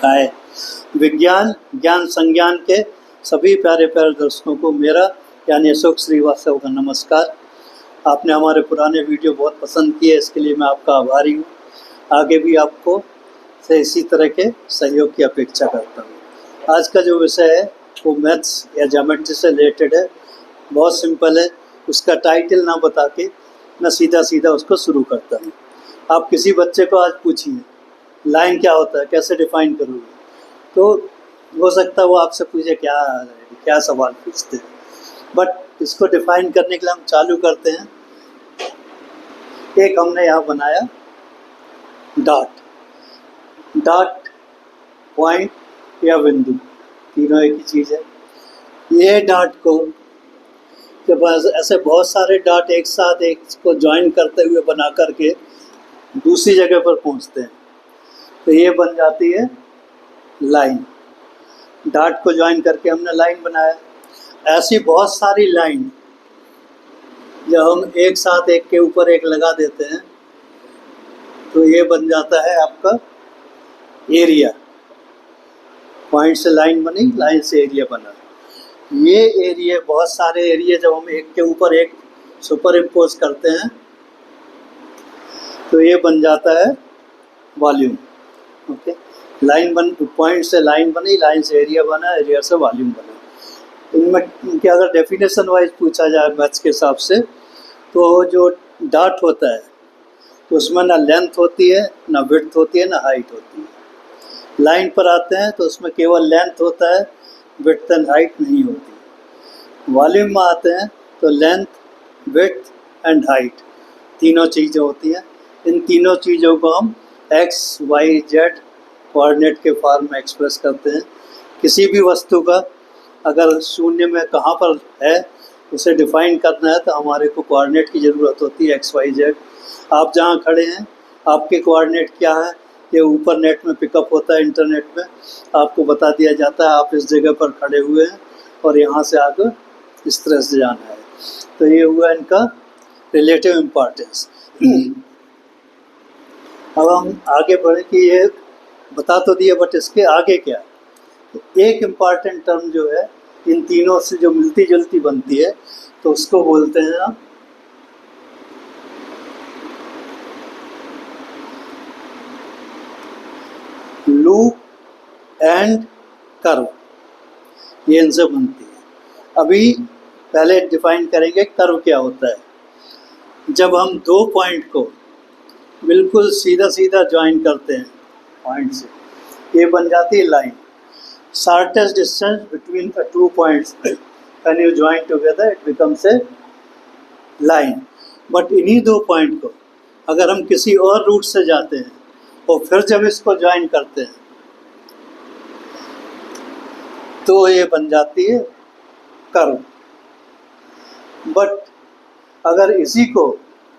हाय। विज्ञान ज्ञान संज्ञान के सभी प्यारे प्यारे दर्शकों को मेरा यानी अशोक श्रीवास्तव का नमस्कार। आपने हमारे पुराने वीडियो बहुत पसंद किए, इसके लिए मैं आपका आभारी हूँ। आगे भी आपको से इसी तरह के सहयोग की अपेक्षा करता हूँ। आज का जो विषय है वो मैथ्स या ज्योमेट्री से रिलेटेड है। बहुत सिंपल है, उसका टाइटल ना बता के मैं सीधा सीधा उसको शुरू करता हूँ। आप किसी बच्चे को आज पूछिए लाइन क्या होता है, कैसे डिफाइन करोगे, तो हो सकता है वो आपसे पूछे क्या सवाल पूछते हैं। बट इसको डिफाइन करने के लिए हम चालू करते हैं। एक हमने यहाँ बनाया डॉट पॉइंट या बिंदु, तीनों एक ही चीज़ है। ये डॉट को जब ऐसे बहुत सारे डॉट एक साथ एक को ज्वाइन करते हुए बना करके दूसरी जगह पर पहुँचते हैं तो ये बन जाती है लाइन। डॉट को ज्वाइन करके हमने लाइन बनाया। ऐसी बहुत सारी लाइन जब हम एक साथ एक के ऊपर एक लगा देते हैं तो ये बन जाता है आपका एरिया। पॉइंट से लाइन बनी, लाइन से एरिया बना। ये एरिया, बहुत सारे एरिया जब हम एक के ऊपर एक सुपर इम्पोज करते हैं तो ये बन जाता है वॉल्यूम। ओके, पॉइंट से लाइन बनी, लाइन से एरिया बना, एरिया से वॉल्यूम बना। इनमें इनके अगर डेफिनेशन वाइज पूछा जाए मैथ्स के हिसाब से तो जो डॉट होता है तो उसमें ना लेंथ होती है, ना विड्थ होती है, ना हाइट होती है। लाइन पर आते हैं तो उसमें केवल लेंथ होता है, विड्थ एंड हाइट नहीं होती। वॉल्यूम में आते हैं तो लेंथ, विड्थ एंड हाइट तीनों चीज़ें होती हैं। इन तीनों चीज़ों को हम एक्स, वाई, जेड कोऑर्डिनेट के फॉर्म में एक्सप्रेस करते हैं। किसी भी वस्तु का अगर शून्य में कहाँ पर है उसे डिफाइन करना है तो हमारे को कोऑर्डिनेट की ज़रूरत होती है, एक्स, वाई, जेड। आप जहाँ खड़े हैं आपके कोऑर्डिनेट क्या है, ये ऊपर नेट में पिकअप होता है, इंटरनेट में आपको बता दिया जाता है आप इस जगह पर खड़े हुए हैं और यहाँ से आगे इस तरह से जाना है। तो ये हुआ इनका रिलेटिव इम्पोर्टेंस। अब हम आगे बढ़े कि ये बता तो दिया बट इसके आगे क्या है। तो एक इम्पॉर्टेंट टर्म जो है इन तीनों से जो मिलती जुलती बनती है तो उसको बोलते हैं आप लूप एंड कर्व। ये इनसे बनती है। अभी पहले डिफाइन करेंगे कर्व क्या होता है। जब हम दो पॉइंट को बिल्कुल सीधा सीधा ज्वाइन करते हैं पॉइंट से, ये बन जाती है line. Shortest distance between the two points when you join together it becomes a line. But इन्हीं दो पॉइंट को अगर हम किसी और रूट से जाते हैं और फिर जब इसको ज्वाइन करते हैं तो ये बन जाती है कर्व। बट अगर इसी को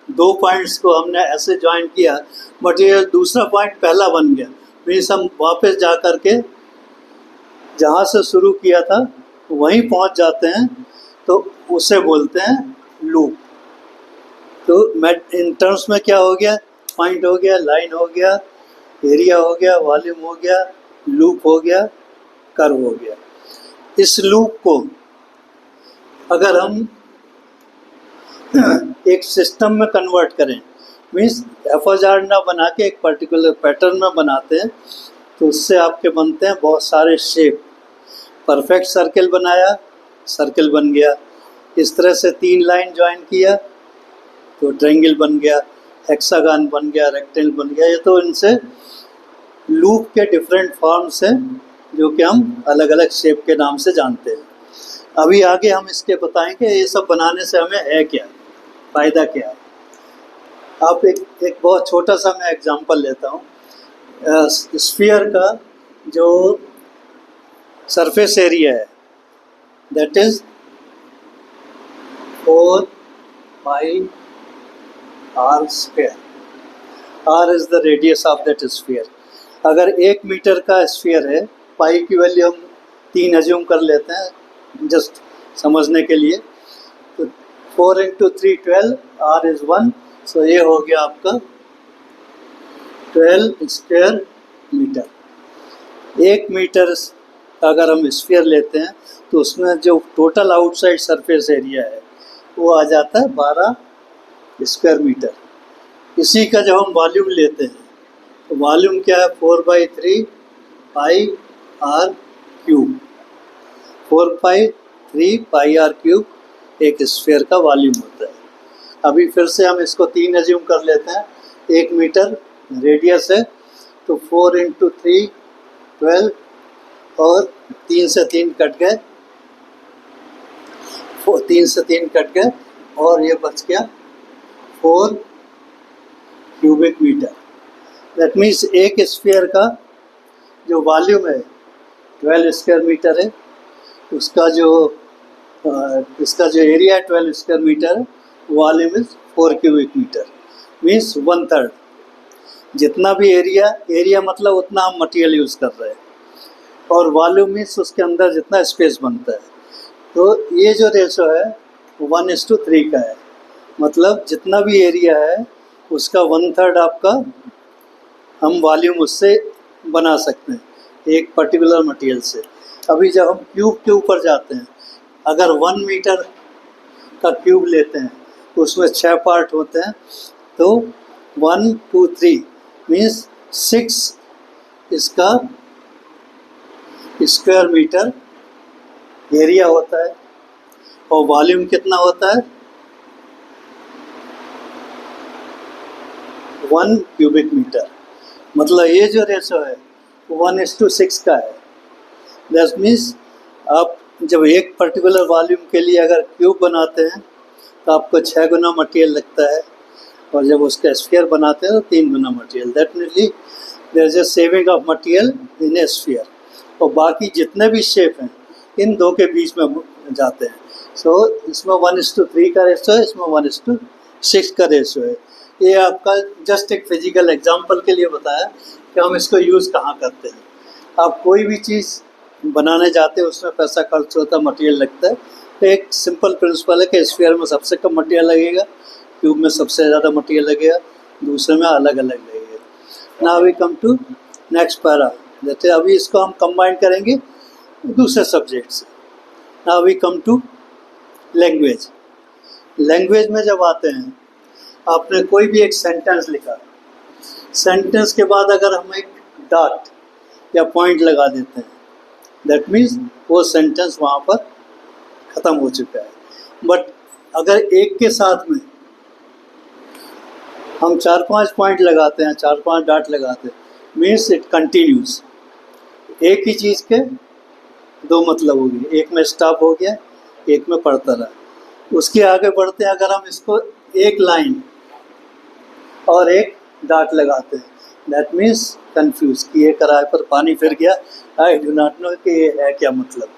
दो पॉइंट्स को हमने ऐसे ज्वाइन किया बट ये दूसरा पॉइंट पहला बन गया, मीन्स हम वापस जा कर के जहाँ से शुरू किया था वहीं पहुँच जाते हैं तो उसे बोलते हैं लूप। तो इन टर्म्स में क्या हो गया, पॉइंट हो गया, लाइन हो गया, एरिया हो गया, वॉल्यूम हो गया, लूप हो गया, कर्व हो गया। इस लूप को अगर हम एक सिस्टम में कन्वर्ट करें, मीन्स एफआर ना बना के एक पर्टिकुलर पैटर्न में बनाते हैं तो उससे आपके बनते हैं बहुत सारे शेप। परफेक्ट सर्कल बनाया, सर्कल बन गया। इस तरह से तीन लाइन ज्वाइन किया तो ट्रायंगल बन गया, हेक्सागन बन गया, रेक्टेंगल बन गया। ये तो इनसे लूप के डिफरेंट फॉर्म्स हैं जो कि हम अलग अलग शेप के नाम से जानते हैं। अभी आगे हम इसके बताएंगे ये सब बनाने से हमें है क्या, फ़ायदा क्या है। आप एक बहुत छोटा सा मैं एग्जांपल लेता हूँ। स्फीयर का जो सरफेस एरिया है that is 4 pi r square. r is the radius of that sphere. अगर 1 मीटर का स्फीयर है, पाई की वैल्यू हम 3 अज्यूम कर लेते हैं जस्ट समझने के लिए, तो 4 × 3 12, r इज 1, सो ये हो गया आपका 12 स्क्वायर मीटर। 1 मीटर अगर हम स्फीयर लेते हैं तो उसमें जो टोटल आउटसाइड सरफेस एरिया है वो आ जाता है 12 स्क्वायर मीटर। इसी का जब हम वॉल्यूम लेते हैं तो वॉल्यूम क्या है, 4/3 pi R cube. 4/3 pi R cube एक स्फीयर का वॉल्यूम होता है। अभी फिर से हम इसको 3 एज्यूम कर लेते हैं। 1 मीटर रेडियस है तो 4 × 3 12 और 3 से 3 कट गए, 3 से 3 कट गए और ये बच गया 4 क्यूबिक मीटर। दैट मीन्स एक स्फीयर का जो वॉल्यूम है 12 स्क्वायर मीटर है, उसका जो इसका जो एरिया है 12 स्क्वायर मीटर है, volume is 4 cubic metre, means 1/3। जितना भी एरिया मतलब उतना हम मटेरियल यूज़ कर रहे हैं, और वॉल्यूम मीन्स उसके अंदर जितना स्पेस बनता है। तो ये जो रेशो है 1:3 का है, मतलब जितना भी एरिया है उसका 1/3 आपका हम वॉल्यूम उससे बना सकते हैं एक पर्टिकुलर मटेरियल से। अभी जब हम क्यूब के ऊपर जाते हैं, अगर 1 मीटर का क्यूब लेते हैं तो उसमें 6 पार्ट होते हैं, तो 1 2 3 मीन्स 6 इसका स्क्वायर मीटर एरिया होता है, और वॉल्यूम कितना होता है 1 क्यूबिक मीटर। मतलब ये जो रेशो है 1:6 का है। दैट मीन्स आप जब एक पर्टिकुलर वॉल्यूम के लिए अगर क्यूब बनाते हैं तो आपको 6 गुना मटेरियल लगता है, और जब उसका स्फीयर बनाते हैं तो 3 गुना material. Definitely there is a saving of material in a sphere. और बाकी जितने भी शेप हैं इन दो के बीच में जाते हैं। सो इसमें 1:3 का रेशो है, इसमें 1:6 का रेशो है। ये आपका जस्ट एक फिजिकल एग्जांपल के लिए बताया कि हम इसको यूज़ कहाँ करते हैं। आप कोई भी चीज़ बनाने जाते हैं उसमें पैसा खर्च होता है, मटेरियल लगता है। तो एक सिंपल प्रिंसिपल है कि स्फीयर में सबसे कम मटेरियल लगेगा, क्यूब में सबसे ज़्यादा मटेरियल लगेगा, दूसरे में अलग अलग लगेगा। Now we come to next para. जैसे अभी इसको हम कंबाइन करेंगे दूसरे सब्जेक्ट से। Now we come to language. Language में जब आते हैं, आपने कोई भी एक सेंटेंस लिखा, सेंटेंस के बाद अगर हम एक डॉट या पॉइंट लगा देते हैं, दैट मीन्स वो सेंटेंस वहाँ पर ख़त्म हो चुका है। बट अगर एक के साथ में हम 4-5 पॉइंट लगाते हैं, 4-5 डॉट लगाते हैं, मीन्स इट कंटिन्यूज। एक ही चीज़ के दो मतलब हो गए, एक में स्टॉप हो गया, एक में पढ़ता रहा। उसके आगे बढ़ते हैं, अगर हम इसको एक लाइन और एक डॉट लगाते हैं, दैट मीन्स कंफ्यूज कि ये कराए पर पानी फिर गया, आई डू नॉट नो कि ये है क्या मतलब।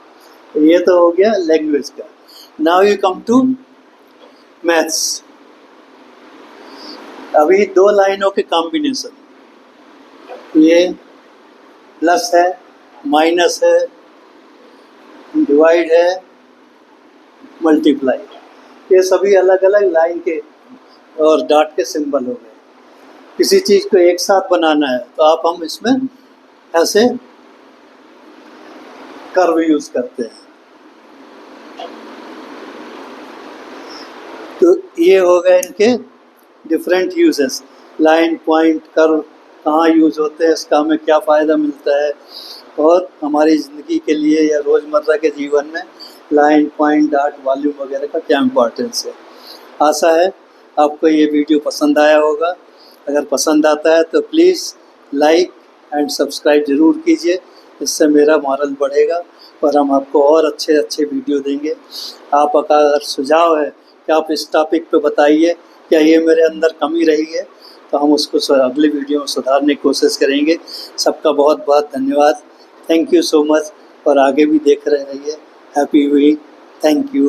तो ये तो हो गया लैंग्वेज का। Now you come to maths. अभी 2 लाइनों के कॉम्बिनेशन, ये प्लस है, माइनस है, डिवाइड है, मल्टीप्लाई, ये सभी अलग अलग लाइन के और डॉट के सिंबल हो गए। किसी चीज़ को एक साथ बनाना है तो आप हम इसमें ऐसे कर्व यूज़ करते हैं। तो ये हो गए इनके different uses. Line, point, curve कहाँ यूज़ होते हैं, इसका हमें क्या फ़ायदा मिलता है, और हमारी ज़िंदगी के लिए या रोज़मर्रा के जीवन में लाइन, पॉइंट, डॉट, वॉल्यूम वगैरह का क्या इम्पोर्टेंस है। आशा है आपको ये वीडियो पसंद आया होगा। अगर पसंद आता है तो प्लीज़ लाइक एंड सब्सक्राइब ज़रूर कीजिए, इससे मेरा मॉरल बढ़ेगा और हम आपको और अच्छे अच्छे वीडियो देंगे। आप अगर सुझाव है कि आप इस टॉपिक पे बताइए, क्या ये मेरे अंदर कमी रही है, तो हम उसको अगले वीडियो में सुधारने की कोशिश करेंगे। सबका बहुत बहुत धन्यवाद। थैंक यू सो मच, और आगे भी देख रहे रहिए। Happy week. Thank you.